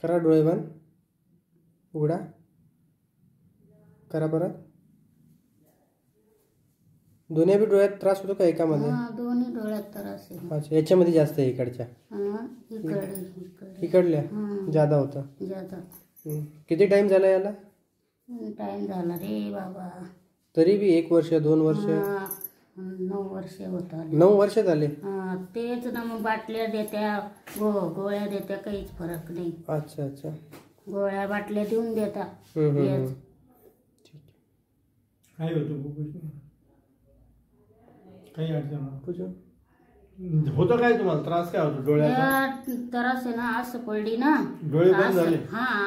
करा डोळे बंद, उघडा, करा परत. दोन्ही बी डोळ्यात त्रास होतो का एकामध्ये? दोन्ही डोळ्यात त्रास आहे. अच्छा, याच्यामध्ये जास्त आहे इकडच्या? इकडल्या ज्यादा होता. किती टाइम झाला याला? टाइम झाला रे बाबा. तरी बी 1 वर्ष 2 वर्ष? 9 वर्ष होता. 9 वर्ष झाले? तेच ना, मग बाटल्या देत्या, गोळ्या देत्या, काहीच फरक नाही. अच्छा अच्छा. गोळ्या बाटल्या देऊन देता. काय होतं काही अडचण होतं काय तुम्हाला? त्रास काय होतो डोळ्याचा? त्रास आहे ना, असं पडली ना, डोळे बंद झाले.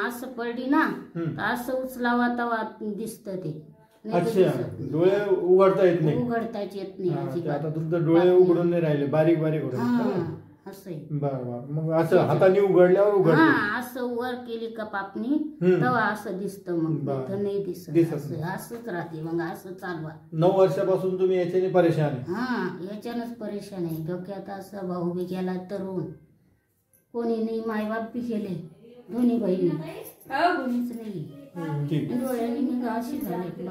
असं पडली ना, असं उचलावा तवा दिसत ते. अच्छा, डोळे उघडता येत नाही? उघडताच येत नाही. आता तुमचे डोळे उघडून नाही राहिले, बारीक बारीक होते. असं आहे. बरं. मग असं हाताने उघडल्यावर उघडते? असं वर केली का पापणी तेव्हा असं दिसतं. मग नाही दिसत. असंच राहते. मग असं चालवा. 9 वर्षापासून तुम्ही याच्याने परेशान आहे? याच्यानंच परेशान आहे. डोक्यात असं भाऊ बी गेला तरुण, कोणी नाही, मायबाप बी गेले, दोन्ही बहिणी, कोणीच नाही. डोळ्याने मग अशी झाले.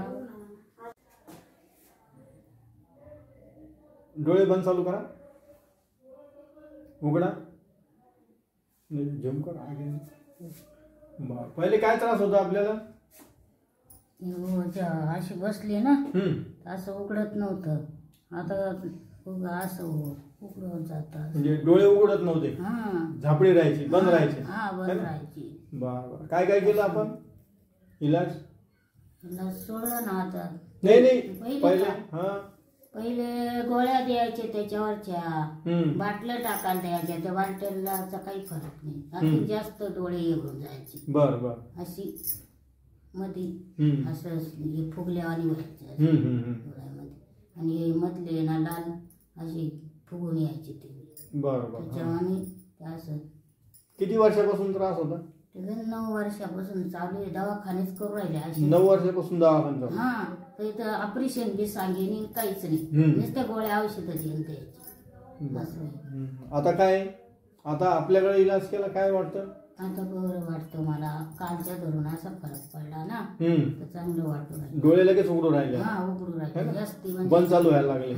डोळे बंद चालू करा, उघडा, झूम करा. पहिले काय त्रास होता आपल्याला? अशी बसली ना, असं उघडत नव्हतं. आता असं उघडून जात. म्हणजे डोळे उघडत नव्हते, झापडी राहायची, बंद राहायची? बंद राहायची. बरं. काय काय केलं आपण इलाज? सोडलं ना आता. नाही पहिले गोळ्या द्यायचे त्याच्यावरच्या, बाटल्या टाकायला द्यायच्या, त्या बाटल्याला काही फरक नाही. अजून जास्त डोळे येऊन जायचे. बरं. अशी मध्ये असं फुगल्यावानी व्हायचे डोळ्यामध्ये, आणि मधले ना लाल अशी फुगून यायची ते. त्याच्यावानी असं. किती वर्षापासून त्रास होता? 9 वर्षापासून चालू आहे. दवाखानेच करू राहिले. 9 वर्षापासून दवाखाना? तर ऑपरेशन बी सांगेन, काहीच नाही. नुसत्या गोळ्या औषधं देऊन द्यायची. आता काय? आता आपल्याकडे इलाज केला, काय वाटतं? आता बरं वाटतं मला. कालच्या धरून असा फरक पडला ना, तर चांगलं वाटू राहिलं. डोळे लगेच उघडू राहिले? उघडू राहिले. जास्त बंद चालू व्हायला लागले?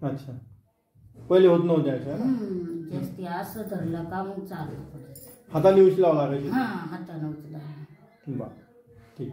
अच्छा, पहिले होत नव्हते अशा? जास्ती असं धरलं का मग चालू पडायचं. हाताने उचलावं लागायचे? हाताने उचलावं. ठीक.